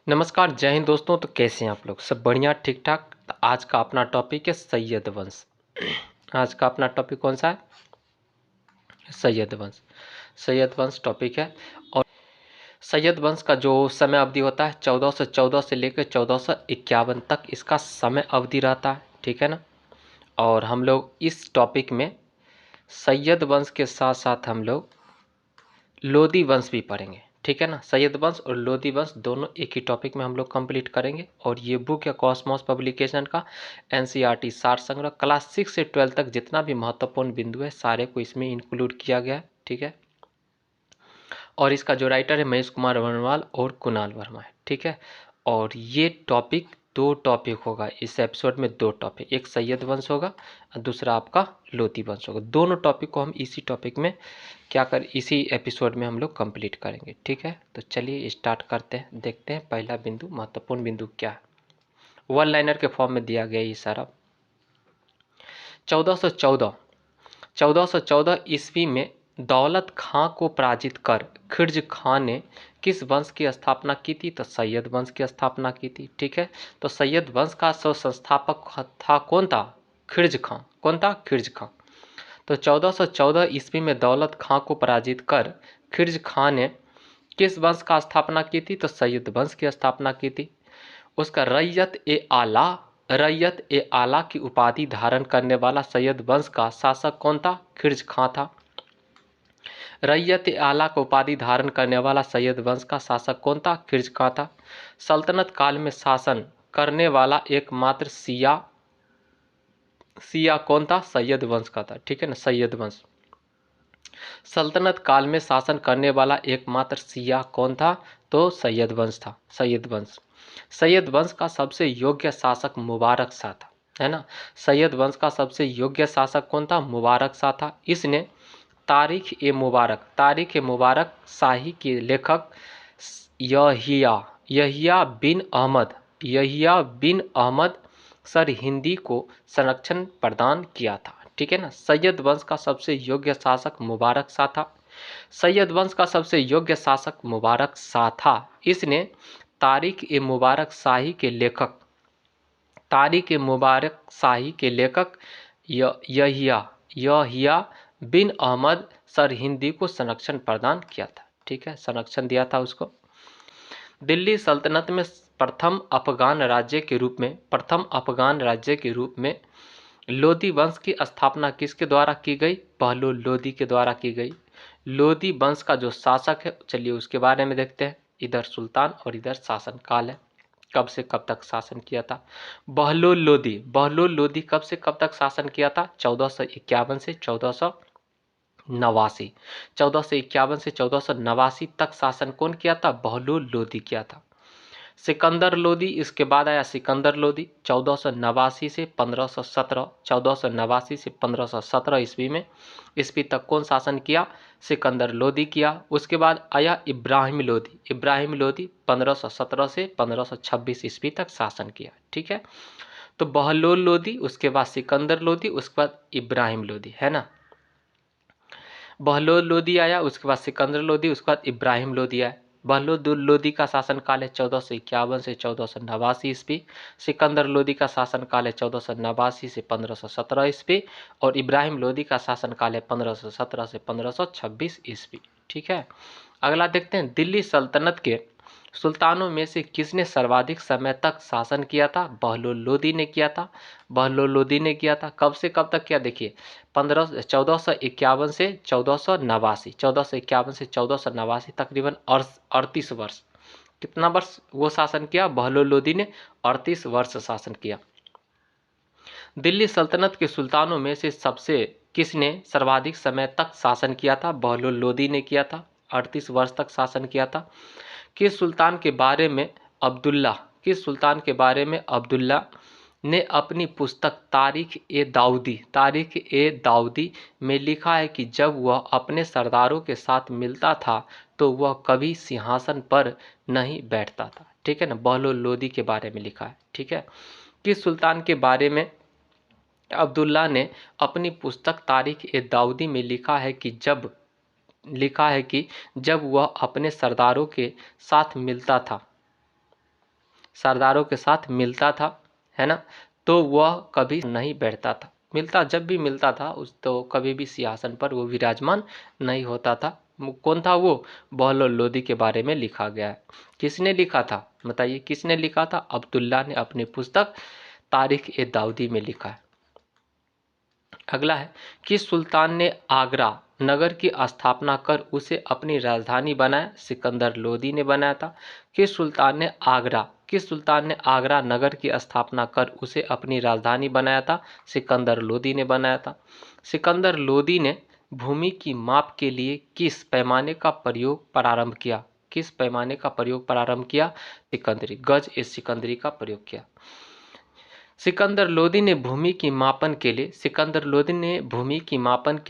नमस्कार, जय हिंद दोस्तों। तो कैसे हैं आप लोग? सब बढ़िया, ठीक ठाक। तो आज का अपना टॉपिक है सैयद वंश। आज का अपना टॉपिक कौन सा है? सैयद वंश। सैयद वंश टॉपिक है। और सैयद वंश का जो समय अवधि होता है 1414 से लेकर 1451 तक इसका समय अवधि रहता है, ठीक है ना। और हम लोग इस टॉपिक में सैयद वंश के साथ साथ हम लोग लोदी वंश भी पढ़ेंगे, ठीक है ना। सैयद वंश और लोदी वंश दोनों एक ही टॉपिक में हम लोग कंप्लीट करेंगे। और ये बुक है कॉस्मोस पब्लिकेशन का एनसीईआरटी सार संग्रह, क्लास 6 से 12 तक जितना भी महत्वपूर्ण बिंदु है सारे को इसमें इंक्लूड किया गया है, ठीक है। और इसका जो राइटर है महेश कुमार वर्णवाल और कुणाल वर्मा है, ठीक है। और ये टॉपिक दो टॉपिक होगा इस एपिसोड में, दो टॉपिक, एक सैयद वंश होगा और दूसरा आपका लोदी वंश होगा। दोनों टॉपिक को हम इसी टॉपिक में इसी एपिसोड में हम लोग कंप्लीट करेंगे, ठीक है। तो चलिए स्टार्ट करते हैं, देखते हैं पहला बिंदु, महत्वपूर्ण बिंदु क्या है। वन लाइनर के फॉर्म में दिया गया ये सारा। 1414 ईस्वी में दौलत खां को पराजित कर खिर्ज खां ने किस वंश की स्थापना की थी? तो सैयद वंश की स्थापना की थी, ठीक है। तो सैयद वंश का संस्थापक था कौन था? खिर्ज खां। कौन था? खिर्ज खां। तो 1414 ईस्वी में दौलत खां को पराजित कर खिर्ज खां ने किस वंश का स्थापना की थी? तो सैयद वंश की स्थापना की थी। उसका रैयत ए आला की उपाधि धारण करने वाला सैयद वंश का शासक कौन था? खिर्ज खां था। रैयत ए आला का उपाधि धारण करने वाला सैयद वंश का शासक कौन था? खिर्ज खां था। सल्तनत काल में शासन करने वाला एकमात्र शिया कौन था? सैयद वंश का था, ठीक है ना, सैयद वंश। सल्तनत काल में शासन करने वाला एकमात्र शिया कौन था? तो सैयद वंश था, सैयद वंश। सैयद वंश का सबसे योग्य शासक मुबारक शाह था, है ना। सैयद वंश का सबसे योग्य शासक कौन था? मुबारक शाह था। इसने तारीख ए मुबारक शाही के लेखक यहिया बिन अहमद सर हिंदी को संरक्षण प्रदान किया था, ठीक है ना। सैयद वंश का सबसे योग्य शासक मुबारक शाह था। सैयद वंश का सबसे योग्य शासक मुबारक शाह था। इसने तारीख ए मुबारक शाही के लेखक यहिया बिन अहमद सर हिंदी को संरक्षण प्रदान किया था, ठीक है, संरक्षण दिया था उसको। दिल्ली सल्तनत में प्रथम अफगान राज्य के रूप में लोदी वंश की स्थापना किसके द्वारा की गई? बहलोल लोदी के द्वारा की गई। लोदी वंश का जो शासक है, चलिए उसके बारे में देखते हैं। इधर सुल्तान और इधर शासन काल है, कब से कब तक शासन किया था। बहलोल लोदी कब से कब तक शासन किया था? 1451 से 1489। 1451 से 1489 तक शासन कौन किया था? बहलोल लोदी किया था। सिकंदर लोदी इसके बाद आया। सिकंदर लोदी 1489 से 1517, 1489 से 1517 ईस्वी तक कौन शासन किया? सिकंदर लोदी किया। उसके बाद आया इब्राहिम लोदी 1517 से 1526 ईस्वी तक शासन किया, ठीक है। तो बहलोल लोदी, उसके बाद सिकंदर लोदी, उसके बाद इब्राहिम लोदी, है ना। बहलोल लोदी आया, उसके बाद सिकंदर लोदी, उसके बाद इब्राहिम लोदी आया। बहलोल लोदी का शासन काल है 1451 से 1489 ईस्वी। सिकंदर लोदी का शासन काल है 1489 से 1517 ईस्वी। और इब्राहिम लोदी का शासन काल है 1517 से 1526 ईस्वी, ठीक है। अगला देखते हैं, दिल्ली सल्तनत के सुल्तानों में से किसने सर्वाधिक समय तक शासन किया था? बहलोल लोदी ने किया था। बहलोल लोदी ने किया था। कब से कब तक किया? देखिए 1451 से 1489, 1451 से 1489, तकरीबन 38 वर्ष। कितना वर्ष वो शासन किया? बहलोल लोदी ने 38 वर्ष शासन किया। दिल्ली सल्तनत के सुल्तानों में से किसने सर्वाधिक समय तक शासन किया था? बहलोल लोदी ने किया था, 38 वर्ष तक शासन किया था। किस सुल्तान के बारे में अब्दुल्ला ने अपनी पुस्तक तारीख ए दाऊदी में लिखा है कि जब वह अपने सरदारों के साथ मिलता था तो वह कभी सिंहासन पर नहीं बैठता था, ठीक है ना। बहलोल लोदी के बारे में लिखा है, ठीक है। किस सुल्तान के बारे में अब्दुल्ला ने अपनी पुस्तक तारीख ए दाऊदी में लिखा है कि जब वह अपने सरदारों के साथ मिलता था सरदारों के साथ मिलता था, है ना, तो वह कभी नहीं बैठता था। जब भी मिलता था उस तो कभी भी सिंहासन पर वो विराजमान नहीं होता था। कौन था वो? बहलोल लोदी के बारे में लिखा गया है। किसने लिखा था बताइए, किसने लिखा था? अब्दुल्ला ने अपनी पुस्तक तारीख ए दाऊदी में लिखा है। अगला है कि सुल्तान ने आगरा नगर की स्थापना कर उसे अपनी राजधानी बनाया? सिकंदर लोदी ने बनाया था। किस सुल्तान ने आगरा नगर की स्थापना कर उसे अपनी राजधानी बनाया था? सिकंदर लोदी ने बनाया था। सिकंदर लोदी ने भूमि की माप के लिए किस पैमाने का प्रयोग प्रारंभ किया? किस पैमाने का प्रयोग प्रारंभ किया? सिकंदरी, गज ए सिकंदरी का प्रयोग किया। सिकंदर लोदी ने भूमि की मापन के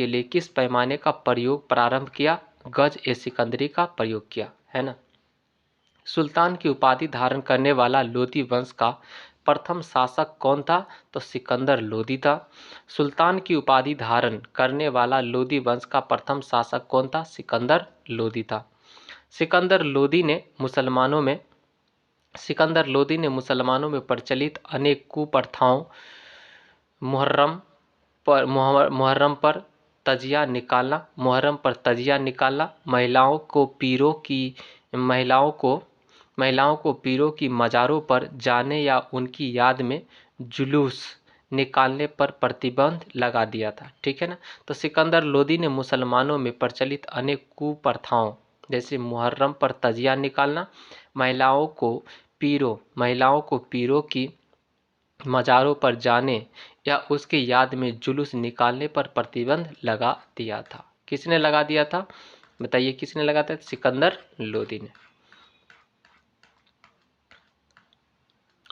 लिए किस पैमाने का प्रयोग प्रारंभ किया? गज ए सिकंदरी का प्रयोग किया, है ना। सुल्तान की उपाधि धारण करने वाला लोदी वंश का प्रथम शासक कौन था? तो सिकंदर लोदी था। सुल्तान की उपाधि धारण करने वाला लोदी वंश का प्रथम शासक कौन था? सिकंदर लोदी था। सिकंदर लोदी ने मुसलमानों में प्रचलित अनेक कुप्रथाओं, मुहर्रम पर तजिया निकालना, महिलाओं को पीरों की मज़ारों पर जाने या उनकी याद में जुलूस निकालने पर प्रतिबंध लगा दिया था। ठीक है ना। तो सिकंदर लोदी ने मुसलमानों में प्रचलित अनेक कुप्रथाओं जैसे मुहर्रम पर तजिया निकालना, महिलाओं को पीरों की मज़ारों पर जाने या उसके याद में जुलूस निकालने पर प्रतिबंध लगा दिया था। किसने लगा दिया था बताइए, किसने लगा था? सिकंदर लोदी ने।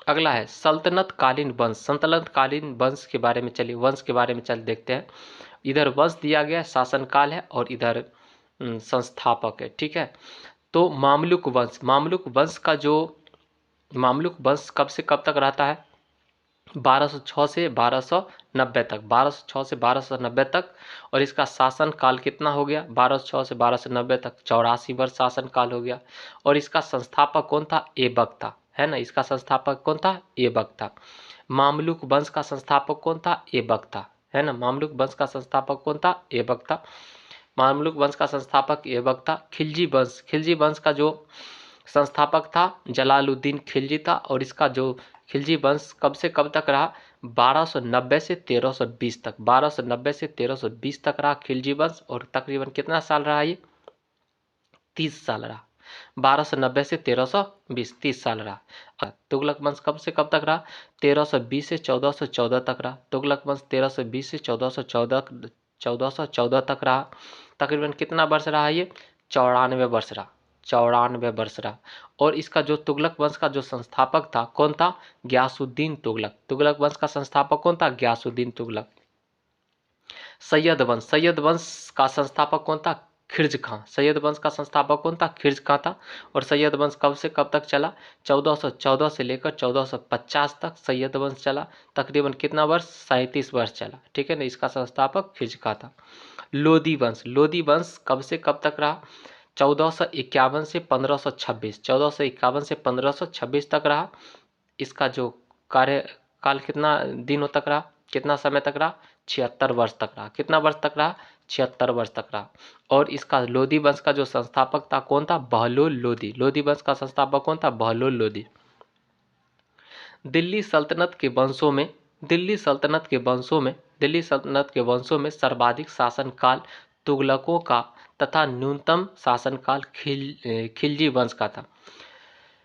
अगला है सल्तनत कालीन वंश के बारे में चल देखते हैं। इधर वंश दिया गया, शासनकाल है, और इधर संस्थापक है। ठीक है। तो मामलुक वंश कब से कब तक रहता है? 1206 से 1290 तक, 1206 से 1290 तक। और इसका शासन काल कितना हो गया? 1206 से 1290 तक 84 वर्ष शासन काल हो गया। और इसका संस्थापक कौन था? ऐबक था, है ना। इसका संस्थापक कौन था? ऐबक था। मामलुक वंश का संस्थापक कौन था? ऐबक था, है ना। मामलुक वंश का संस्थापक कौन था? ऐबक था। मामलुक वंश का संस्थापक ऐबक था। खिलजी वंश का जो संस्थापक था जलालुद्दीन खिलजी था। और इसका जो खिलजी वंश कब से कब तक रहा? 1290 से 1320 तक, 1290 से 1320 तक रहा खिलजी वंश। और तकरीबन कितना साल रहा ये? 30 साल रहा। 1290 से 1320, 30 साल रहा। तुगलक वंश कब से कब तक रहा? 1320 से 1414 तक रहा। तुगलक वंश 1320 से 1414 तक रहा। तकरीबन कितना वर्ष रहा ये? 94 वर्ष रहा। 94 वर्ष रहा। और इसका जो तुगलक वंश का जो संस्थापक था कौन था? गयासुद्दीन तुगलक। तुगलक वंश का संस्थापक कौन था? गयासुद्दीन तुगलक। सैयद वंश का संस्थापक कौन था? खिर्ज खां। सैयद वंश का संस्थापक कौन था? खिर्ज खां था। और सैयद वंश कब से कब तक चला? 1414 से लेकर 1450 तक सैयद वंश चला। तकरीबन कितना वर्ष? 37 वर्ष चला। ठीक है ना। इसका संस्थापक खिर्ज खां था। लोदी वंश कब से कब तक रहा? 1451 से 1526, 1451 से 1526 तक रहा। इसका जो कार्यकाल कितना दिनों तक रहा? कितना समय तक रहा? 76 वर्ष तक रहा। कितना वर्ष तक रहा? 76 वर्ष तक रहा। और इसका लोदी वंश का जो संस्थापक था कौन था? बहलोल लोदी। लोदी वंश का संस्थापक कौन था? बहलोल लोदी। दिल्ली सल्तनत के वंशों में सर्वाधिक शासनकाल तुगलकों का तथा न्यूनतम शासनकाल खिलजी वंश का था।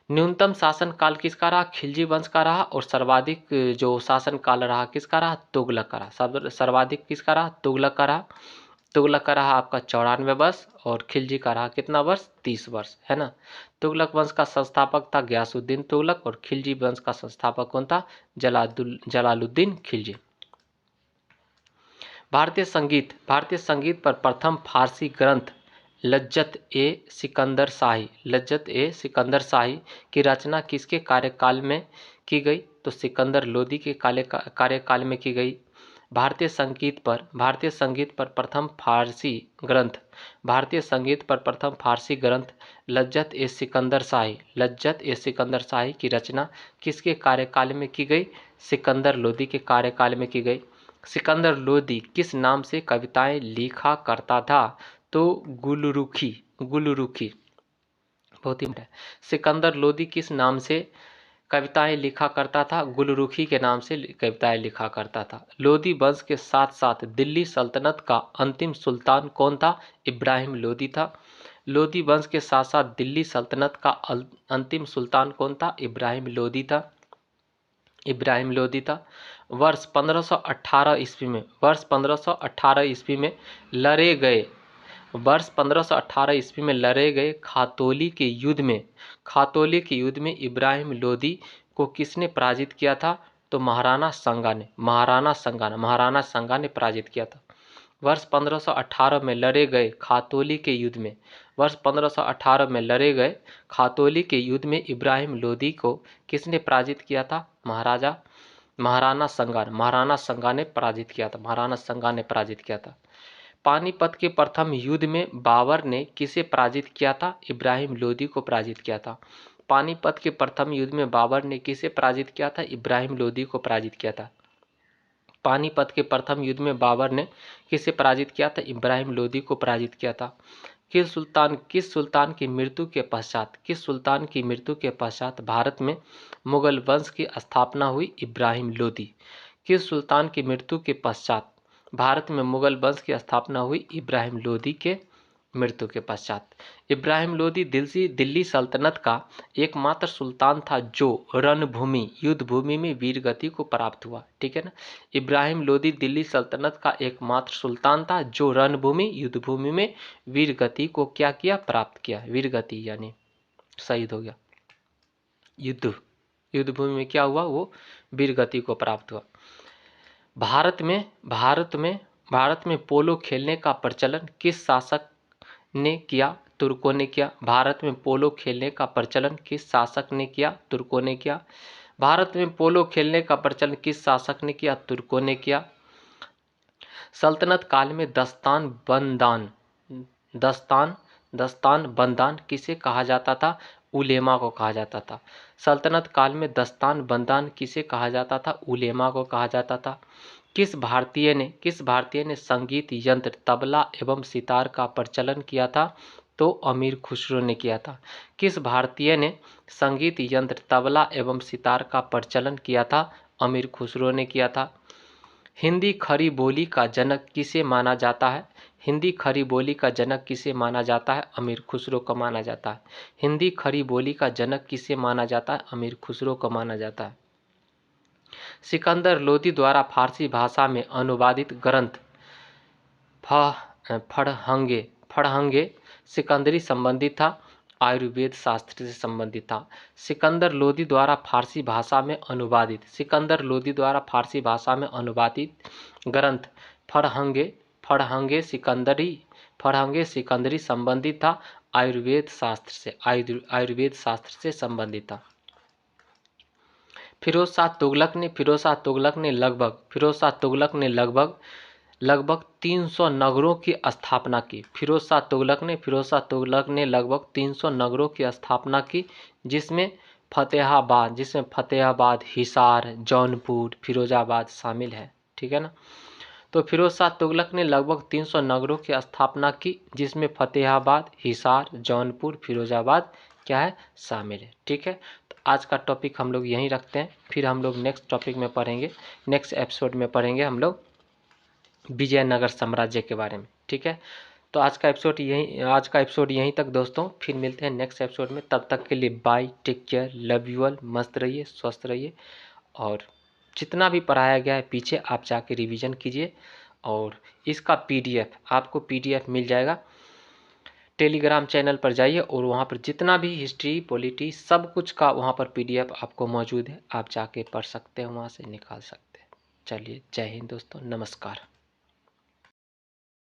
न्यूनतम शासनकाल किसका रहा? खिलजी वंश का रहा। और सर्वाधिक जो शासनकाल रहा किसका रहा? तुगलक का रहा। सर्वाधिक किसका रहा? तुगलक का रहा। तुगलक का रहा आपका 94 वर्ष। और खिलजी का रहा कितना वर्ष? 30 वर्ष, है ना। तुगलक वंश का संस्थापक था गयासुद्दीन तुगलक। और खिलजी वंश का संस्थापक कौन था? जलालुद्दीन खिलजी। भारतीय संगीत पर प्रथम फारसी ग्रंथ लज्जत ए सिकंदर शाही की रचना किसके कार्यकाल में की गई? तो सिकंदर लोदी के कार्यकाल में की गई। भारतीय संगीत पर प्रथम फारसी ग्रंथ लज्जत ए सिकंदर शाही की रचना किसके कार्यकाल में की गई? सिकंदर लोदी के कार्यकाल में की गई। सिकंदर लोदी किस नाम से कविताएं लिखा करता था? तो गुलरुखी बहुत ही है। सिकंदर लोदी किस नाम से कविताएं लिखा करता था? गुलरुखी के नाम से कविताएं लिखा करता था। लोदी वंश के साथ साथ दिल्ली सल्तनत का अंतिम सुल्तान कौन था? इब्राहिम लोदी था। लोदी वंश के साथ साथ दिल्ली सल्तनत का अंतिम सुल्तान कौन था? इब्राहिम लोदी था। वर्ष 1518 ईस्वी में लड़े गए खातौली के युद्ध में इब्राहिम लोदी को किसने पराजित किया था? तो महाराणा सांगा ने पराजित किया था। वर्ष 1518 में लड़े गए खातौली के युद्ध में इब्राहिम लोदी को किसने पराजित किया था? महाराणा सांगा ने पराजित किया था। पानीपत के प्रथम युद्ध में बाबर ने किसे पराजित किया था? इब्राहिम लोदी को पराजित किया था। पानीपत के प्रथम युद्ध में बाबर ने किसे पराजित किया था? इब्राहिम लोदी को पराजित किया था। पानीपत के प्रथम युद्ध में बाबर ने किसे पराजित किया था? इब्राहिम लोदी को पराजित किया था। किस सुल्तान की मृत्यु के पश्चात भारत में मुगल वंश की स्थापना हुई? इब्राहिम लोदी। किस सुल्तान की मृत्यु के पश्चात भारत में मुगल वंश की स्थापना हुई? इब्राहिम लोदी के मृत्यु के पश्चात। इब्राहिम लोदी दिल्ली सल्तनत का एकमात्र सुल्तान था जो युद्ध भूमि में वीर गति को प्राप्त हुआ। ठीक है ना। इब्राहिम लोदी दिल्ली सल्तनत का एकमात्र सुल्तान था जो युद्ध भूमि में वीर गति को क्या किया? प्राप्त किया। वीर गति यानी शहीद हो गया। युद्ध भूमि में क्या हुआ? वो वीर गति को प्राप्त हुआ। भारत में पोलो खेलने का प्रचलन किस शासक ने किया? तुर्कों ने किया। भारत में पोलो खेलने का प्रचलन किस शासक ने किया? तुर्कों ने किया। भारत में पोलो खेलने का प्रचलन किस शासक ने किया? तुर्कों ने किया। सल्तनत काल में दस्तान बंदान किसे कहा जाता था? उलेमा को कहा जाता था। सल्तनत काल में दस्तान बंदान किसे कहा जाता था? उलेमा को कहा जाता था। किस भारतीय ने संगीत यंत्र तबला एवं सितार का प्रचलन किया था? तो अमीर खुसरो ने किया था। किस भारतीय ने संगीत यंत्र तबला एवं सितार का प्रचलन किया था? अमीर खुसरो ने किया था। हिंदी खड़ी बोली का जनक किसे माना जाता है? हिंदी खड़ी बोली का जनक किसे माना जाता है? अमीर खुसरो को माना जाता है। हिंदी खड़ी बोली का जनक किसे माना जाता है? अमीर खुसरो को माना जाता है। सिकंदर लोदी द्वारा फारसी भाषा में अनुवादित ग्रंथ फड़हंगे सिकंदरी संबंधित था, आयुर्वेद शास्त्र से संबंधित था। सिकंदर लोदी द्वारा फारसी भाषा में अनुवादित ग्रंथ फड़हंगे सिकंदरी संबंधित था, आयुर्वेद शास्त्र से संबंधित था। फिरोज शाह तुगलक ने लगभग 300 नगरों की स्थापना की। फिरोज शाह तुगलक ने लगभग 300 नगरों की स्थापना की, जिसमें फतेहाबाद, हिसार, जौनपुर, फिरोजाबाद शामिल है। ठीक है ना। तो फिरोज शाह तुगलक ने लगभग 300 नगरों की स्थापना की, जिसमें फतेहाबाद, हिसार, जौनपुर, फिरोजाबाद क्या है? शामिल है। ठीक है। तो आज का टॉपिक हम लोग यहीं रखते हैं। फिर हम लोग नेक्स्ट टॉपिक में पढ़ेंगे, नेक्स्ट एपिसोड में पढ़ेंगे हम लोग विजयनगर साम्राज्य के बारे में। ठीक है। तो आज का एपिसोड यहीं तक दोस्तों। फिर मिलते हैं नेक्स्ट एपिसोड में। तब तक के लिए bye, take care, love you all. मस्त रहिए, स्वस्थ रहिए, और जितना भी पढ़ाया गया है पीछे आप जाके रिवीजन कीजिए। और इसका पीडीएफ आपको मिल जाएगा। टेलीग्राम चैनल पर जाइए और वहाँ पर जितना भी हिस्ट्री, पॉलिटी, सब कुछ का वहाँ पर पीडीएफ आपको मौजूद है। आप जाके पढ़ सकते हैं, वहाँ से निकाल सकते हैं। चलिए, जय हिंद दोस्तों, नमस्कार।